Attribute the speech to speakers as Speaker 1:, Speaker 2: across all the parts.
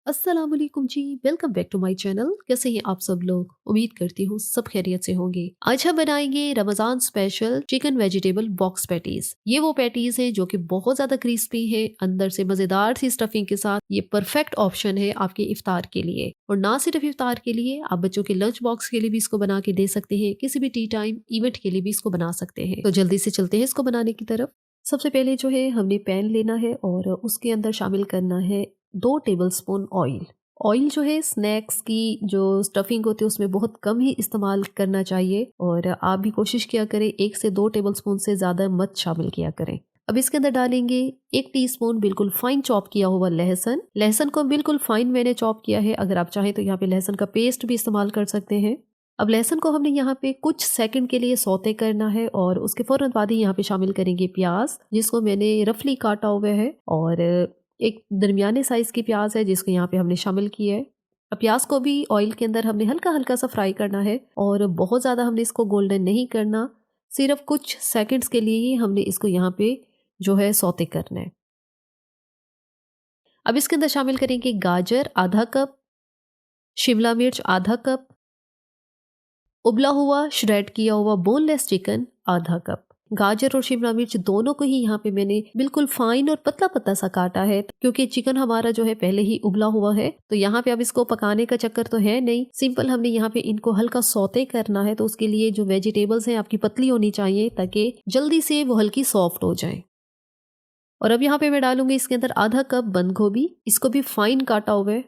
Speaker 1: अस्सलाम वालेकुम जी। Welcome back to my channel. कैसे हैं आप सब लोग? उम्मीद करती हूँ सब खैरियत से होंगे। आज हम बनाएंगे Ramzan special chicken vegetable box patties. ये वो पैटीज हैं जो कि बहुत ज्यादा क्रिस्पी है, अंदर से मजेदार सी स्टफिंग के साथ। ये परफेक्ट ऑप्शन है आपके इफ्तार के लिए, और ना सिर्फ इफ्तार के लिए, आप बच्चों के लंच बॉक्स के लिए भी इसको बना के दे सकते हैं। किसी भी टी टाइम इवेंट के लिए भी इसको बना सकते हैं। तो जल्दी से चलते हैं इसको बनाने की तरफ। सबसे पहले जो है हमने पैन लेना है और उसके अंदर शामिल करना है 2 टेबलस्पून ऑयल। ऑयल जो है स्नैक्स की जो स्टफिंग होती है उसमें बहुत कम ही इस्तेमाल करना चाहिए, और आप भी कोशिश किया करें 1 से 2 टेबलस्पून से ज़्यादा मत शामिल किया करें। अब इसके अंदर डालेंगे 1 टीस्पून बिल्कुल फाइन चॉप किया हुआ लहसुन। लहसुन को बिल्कुल फाइन मैंने चॉप किया है, अगर आप चाहें तो यहाँ पे लहसुन का पेस्ट भी इस्तेमाल कर सकते हैं। अब लहसुन को हमने यहाँ पे कुछ सेकंड के लिए सौते करना है, और उसके फौरन बाद ही यहाँ पे शामिल करेंगे प्याज, जिसको मैंने रफली काटा हुआ है, और एक दरमियाने साइज की प्याज है जिसको यहाँ पे हमने शामिल किया है। अब प्याज को भी ऑयल के अंदर हमने हल्का हल्का सा फ्राई करना है, और बहुत ज़्यादा हमने इसको गोल्डन नहीं करना, सिर्फ कुछ सेकंड्स के लिए ही हमने इसको यहाँ पे जो है सौते करना है। अब इसके अंदर शामिल करेंगे गाजर आधा कप, शिमला मिर्च आधा कप, उबला हुआ श्रेड किया हुआ बोनलेस चिकन आधा कप। गाजर और शिमला मिर्च दोनों को ही यहाँ पे मैंने बिल्कुल फाइन और पतला पतला सा काटा है, क्योंकि चिकन हमारा जो है पहले ही उबला हुआ है। तो यहाँ पे अब इसको पकाने का चक्कर तो है नहीं, सिंपल हमने यहाँ पे इनको हल्का सौते करना है। तो उसके लिए जो वेजिटेबल्स हैं आपकी पतली होनी चाहिए, ताकि जल्दी से वो हल्की सॉफ्ट हो जाए। और अब यहाँ पे मैं डालूंगी इसके अंदर आधा कप बंद गोभी, इसको भी फाइन काटा हुआ है।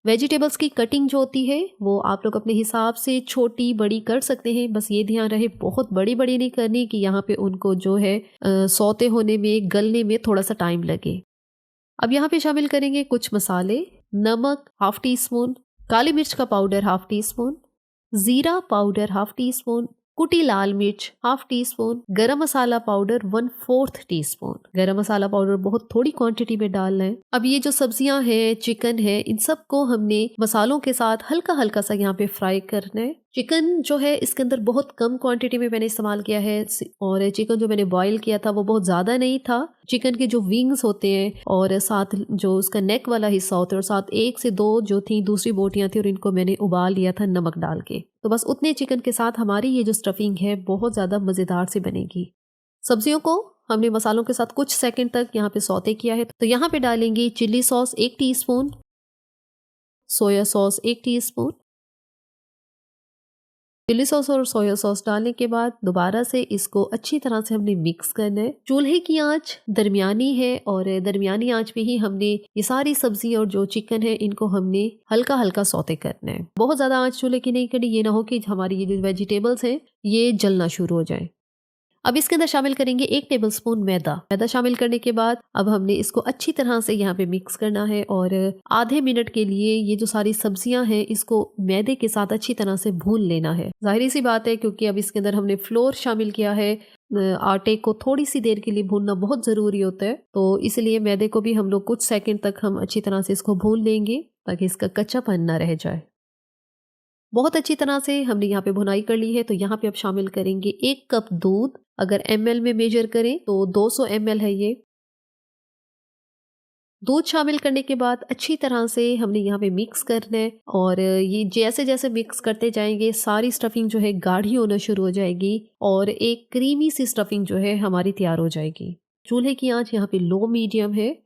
Speaker 1: वेजिटेबल्स की कटिंग जो होती है वो आप लोग अपने हिसाब से छोटी बड़ी कर सकते हैं, बस ये ध्यान रहे बहुत बड़ी बड़ी नहीं करनी कि यहाँ पे उनको जो है सौते होने में गलने में थोड़ा सा टाइम लगे। अब यहाँ पे शामिल करेंगे कुछ मसाले। नमक हाफ टी स्पून, काली मिर्च का पाउडर हाफ टी स्पून, जीरा पाउडर हाफ टी स्पून, कुटी लाल मिर्च हाफ टी स्पून, गरम मसाला पाउडर 1/4 टीस्पून। गरम मसाला पाउडर बहुत थोड़ी क्वांटिटी में डालना है। अब ये जो सब्जियां हैं, चिकन है, इन सबको हमने मसालों के साथ हल्का हल्का सा यहाँ पे फ्राई करना है। चिकन जो है इसके अंदर बहुत कम क्वांटिटी में मैंने इस्तेमाल किया है, और चिकन जो मैंने बॉईल किया था वो बहुत ज़्यादा नहीं था। चिकन के जो विंग्स होते हैं और साथ जो उसका नेक वाला हिस्सा होता है, और साथ 1 से 2 जो थी दूसरी बोटियां थी, और इनको मैंने उबाल लिया था नमक डाल के। तो बस उतने चिकन के साथ हमारी ये जो स्टफिंग है बहुत ज़्यादा मज़ेदार से बनेगी। सब्जियों को हमने मसालों के साथ कुछ सेकंड तक यहाँ पे सौते किया है। तो यहाँ पे डालेंगे chilli sauce 1 teaspoon, soya sauce 1 teaspoon. Chilli sauce और सोया सॉस डालने के बाद दोबारा से इसको अच्छी तरह से हमने मिक्स करना है। चूल्हे की आंच दरमियानी है, और दरमियानी आंच पे ही हमने ये सारी सब्जी और जो चिकन है इनको हमने हल्का हल्का सौते करना है। बहुत ज्यादा आंच चूल्हे की नहीं करनी, ये ना हो कि हमारी ये जो वेजिटेबल्स हैं ये जलना शुरू हो जाए। अब इसके अंदर शामिल करेंगे 1 टेबलस्पून मैदा। मैदा शामिल करने के बाद अब हमने इसको अच्छी तरह से यहाँ पे मिक्स करना है, और आधे मिनट के लिए ये जो सारी सब्जियां हैं इसको मैदे के साथ अच्छी तरह से भून लेना है। जाहिर सी बात है, क्योंकि अब इसके अंदर हमने फ्लोर शामिल किया है, आटे को थोड़ी सी देर के लिए भूनना बहुत ज़रूरी होता है। तो इसलिए मैदे को भी हम लोग कुछ सेकंड तक हम अच्छी तरह से इसको भून लेंगे, ताकि इसका कच्चापन ना रह जाए। बहुत अच्छी तरह से हमने यहाँ पे भुनाई कर ली है। तो यहाँ पे अब शामिल करेंगे 1 कप दूध। अगर ml में मेजर करें तो 200 ml है ये। दूध शामिल करने के बाद अच्छी तरह से हमने यहाँ पे मिक्स करना है, और ये जैसे जैसे मिक्स करते जाएंगे सारी स्टफिंग जो है गाढ़ी होना शुरू हो जाएगी, और एक क्रीमी सी स्टफिंग जो है हमारी तैयार हो जाएगी। चूल्हे की आंच यहाँ पे लो मीडियम है,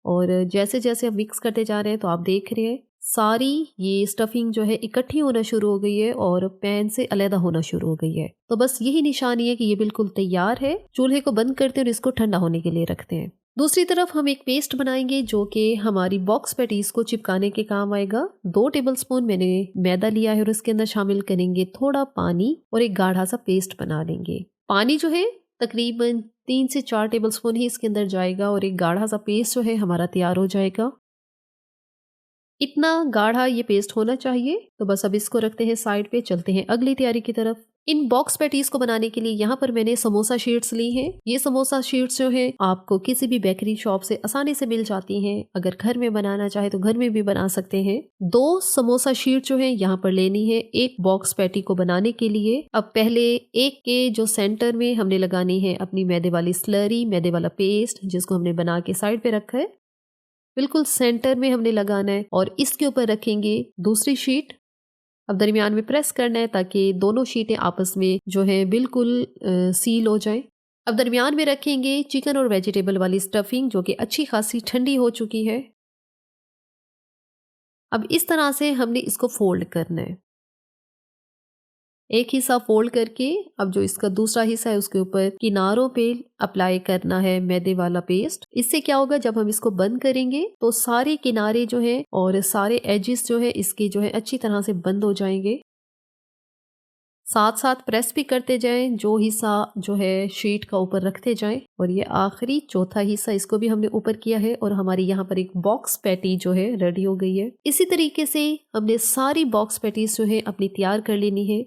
Speaker 1: और जैसे जैसे हम मिक्स करते जा रहे हैं तो आप देख रहे हैं सारी ये स्टफिंग जो है इकट्ठी होना शुरू हो गई है और पैन से अलग होना शुरू हो गई है। तो बस यही निशानी है कि ये बिल्कुल तैयार है। चूल्हे को बंद करते हैं और इसको ठंडा होने के लिए रखते हैं। दूसरी तरफ हम एक पेस्ट बनाएंगे जो कि हमारी बॉक्स पैटीज को चिपकाने के काम आएगा। 2 टेबलस्पून मैंने मैदा लिया है, और इसके अंदर शामिल करेंगे थोड़ा पानी, और एक गाढ़ा सा पेस्ट बना लेंगे। पानी जो है तकरीबन 3 से 4 टेबलस्पून ही इसके अंदर जाएगा, और एक गाढ़ा सा पेस्ट जो है हमारा तैयार हो जाएगा। इतना गाढ़ा ये पेस्ट होना चाहिए। तो बस अब इसको रखते हैं साइड पे, चलते हैं अगली तैयारी की तरफ। इन बॉक्स पैटीज को बनाने के लिए यहाँ पर मैंने समोसा शीट्स ली हैं। ये समोसा शीट्स जो है आपको किसी भी बेकरी शॉप से आसानी से मिल जाती हैं। अगर घर में बनाना चाहे तो घर में भी बना सकते हैं। 2 समोसा शीट जो है यहाँ पर लेनी है एक बॉक्स पैटी को बनाने के लिए। अब पहले एक के जो सेंटर में हमने लगानी है अपनी मैदे वाली स्लरी, मैदे वाला पेस्ट, जिसको हमने बना के साइड पे रखा है। बिल्कुल सेंटर में हमने लगाना है और इसके ऊपर रखेंगे दूसरी शीट। अब दरमियान में प्रेस करना है ताकि दोनों शीटें आपस में जो है बिल्कुल सील हो जाए। अब दरमियान में रखेंगे चिकन और वेजिटेबल वाली स्टफिंग जो कि अच्छी खासी ठंडी हो चुकी है। अब इस तरह से हमने इसको फोल्ड करना है। एक हिस्सा फोल्ड करके अब जो इसका दूसरा हिस्सा है उसके ऊपर किनारों पे अप्लाई करना है मैदे वाला पेस्ट। इससे क्या होगा, जब हम इसको बंद करेंगे तो सारे किनारे जो है और सारे एजेस जो है इसके जो है अच्छी तरह से बंद हो जाएंगे। साथ साथ प्रेस भी करते जाएं, जो हिस्सा जो है शीट का ऊपर रखते जाएं। और ये आखिरी चौथा हिस्सा इसको भी हमने ऊपर किया है और हमारी यहाँ पर एक बॉक्स पैटी जो है रेडी हो गई है। इसी तरीके से हमने सारी बॉक्स पैटीज जो है अपनी तैयार कर लेनी है।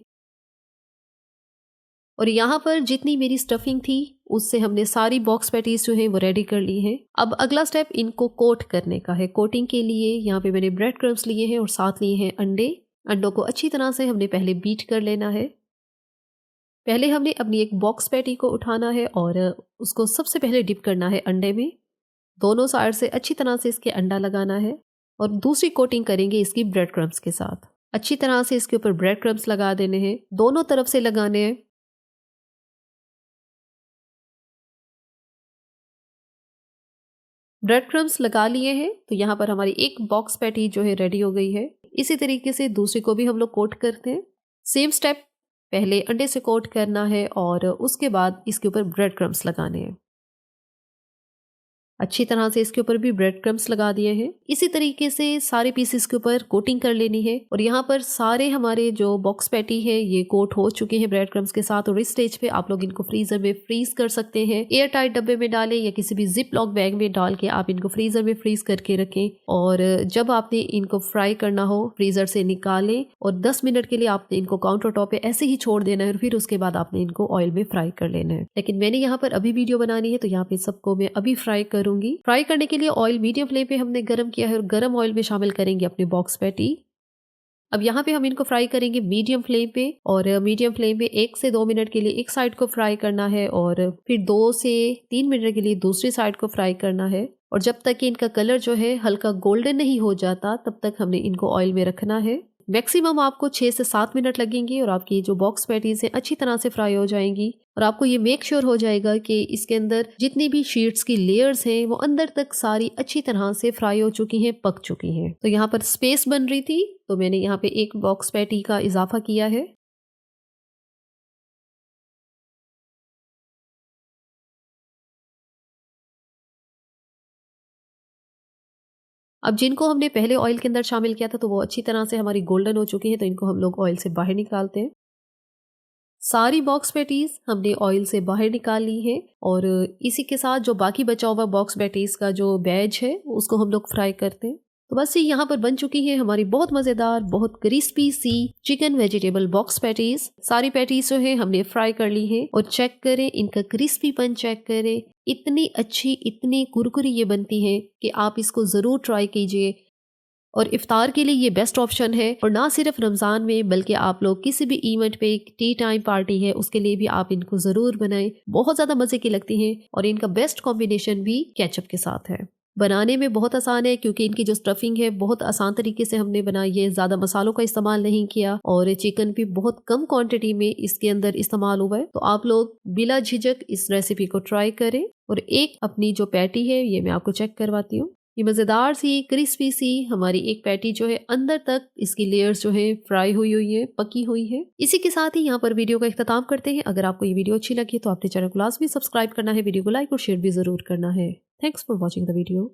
Speaker 1: और यहाँ पर जितनी मेरी स्टफिंग थी उससे हमने सारी बॉक्स पैटीज जो है वो रेडी कर ली है। अब अगला स्टेप इनको कोट करने का है। कोटिंग के लिए यहाँ पे मैंने ब्रेड क्रम्स लिए हैं और साथ लिए हैं अंडे। अंडों को अच्छी तरह से हमने पहले बीट कर लेना है। पहले हमने अपनी एक बॉक्स पैटी को उठाना है और उसको सबसे पहले डिप करना है अंडे में। दोनों साइड से अच्छी तरह से इसके अंडा लगाना है और दूसरी कोटिंग करेंगे इसकी ब्रेड क्रम्स के साथ। अच्छी तरह से इसके ऊपर ब्रेड क्रम्स लगा देने हैं, दोनों तरफ से लगाने हैं। ब्रेड क्रम्स लगा लिए हैं तो यहाँ पर हमारी एक बॉक्स पैटी जो है रेडी हो गई है। इसी तरीके से दूसरी को भी हम लोग कोट करते हैं। सेम स्टेप, पहले अंडे से कोट करना है और उसके बाद इसके ऊपर ब्रेड क्रम्स लगाने हैं। अच्छी तरह से इसके ऊपर भी ब्रेड क्रम्स लगा दिए हैं। इसी तरीके से सारे पीसेस के ऊपर कोटिंग कर लेनी है। और यहाँ पर सारे हमारे जो बॉक्स पैटी है ये कोट हो चुके हैं ब्रेड क्रम्स के साथ। और इस स्टेज पे आप लोग इनको फ्रीजर में फ्रीज कर सकते हैं। एयर टाइट डब्बे में डालें या किसी भी जिप लॉक बैग में डाल के आप इनको फ्रीजर में फ्रीज करके रखें। और जब आपने इनको फ्राई करना हो फ्रीजर से निकालें और 10 मिनट के लिए आपने इनको काउंटर टॉप पे ऐसे ही छोड़ देना है और फिर उसके बाद आपने इनको ऑयल में फ्राई कर लेना है। लेकिन मैंने यहाँ पर अभी वीडियो बनानी है तो यहाँ पे सबको मैं अभी फ्राई करूंगी। फ्राई करने के लिए ऑयल मीडियम फ्लेम पे हमने गरम किया है और गरम ऑयल में शामिल करेंगे अपने बॉक्स पैटी। अब यहाँ पे हम इनको फ्राई करेंगे मीडियम फ्लेम पे और मीडियम फ्लेम पे 1 से 2 मिनट के लिए एक साइड को फ्राई करना है और फिर 2 से 3 मिनट के लिए दूसरी साइड को फ्राई करना है। और जब तक कि इनका कलर जो है हल्का गोल्डन नहीं हो जाता तब तक हमने इनको ऑयल में रखना है। मैक्सिमम आपको 6 से 7 मिनट लगेंगे और आपकी जो बॉक्स पैटीज हैं अच्छी तरह से फ्राई हो जाएंगी। और आपको ये मेक श्योर हो जाएगा कि इसके अंदर जितनी भी शीट्स की लेयर्स हैं वो अंदर तक सारी अच्छी तरह से फ्राई हो चुकी हैं, पक चुकी हैं। तो यहाँ पर स्पेस बन रही थी तो मैंने यहाँ पे एक बॉक्स पैटी का इजाफा किया है। अब जिनको हमने पहले ऑयल के अंदर शामिल किया था तो वो अच्छी तरह से हमारी गोल्डन हो चुकी है तो इनको हम लोग ऑयल से बाहर निकालते हैं। सारी बॉक्स पैटीज हमने ऑयल से बाहर निकाल ली है और इसी के साथ जो बाकी बचा हुआ बॉक्स पैटीज का जो बैज है उसको हम लोग फ्राई करते हैं। तो बस ये यहाँ पर बन चुकी है हमारी बहुत मज़ेदार, बहुत क्रिस्पी सी चिकन वेजिटेबल बॉक्स पैटीज। सारी पैटीज जो है हमने फ्राई कर ली है और चेक करें इनका क्रिस्पीपन, चेक करें इतनी अच्छी, इतनी कुरकुरी ये बनती है कि आप इसको ज़रूर ट्राई कीजिए। और इफ्तार के लिए ये बेस्ट ऑप्शन है। और ना सिर्फ रमज़ान में बल्कि आप लोग किसी भी इवेंट पे, टी टाइम पार्टी है उसके लिए भी आप इनको ज़रूर बनाएं। बहुत ज़्यादा मज़े की लगती हैं और इनका बेस्ट कॉम्बिनेशन भी केचप के साथ है। बनाने में बहुत आसान है क्योंकि इनकी जो स्टफिंग है बहुत आसान तरीके से हमने बनाई है। ज़्यादा मसालों का इस्तेमाल नहीं किया और चिकन भी बहुत कम क्वांटिटी में इसके अंदर इस्तेमाल हुआ है। तो आप लोग बिला झिझक इस रेसिपी को ट्राई करें। और एक अपनी जो पैटी है ये मैं आपको चेक करवाती हूँ। ये मज़ेदार सी, क्रिस्पी सी हमारी एक पैटी जो है अंदर तक इसकी लेयर्स जो है फ्राई हुई है, पकी हुई है। इसी के साथ ही यहाँ पर वीडियो का इख्तिताम करते हैं। अगर आपको ये वीडियो अच्छी लगी तो आपने चैनल को लाजमी सब्सक्राइब करना है, वीडियो को लाइक और शेयर भी ज़रूर करना है। Thanks for watching the video.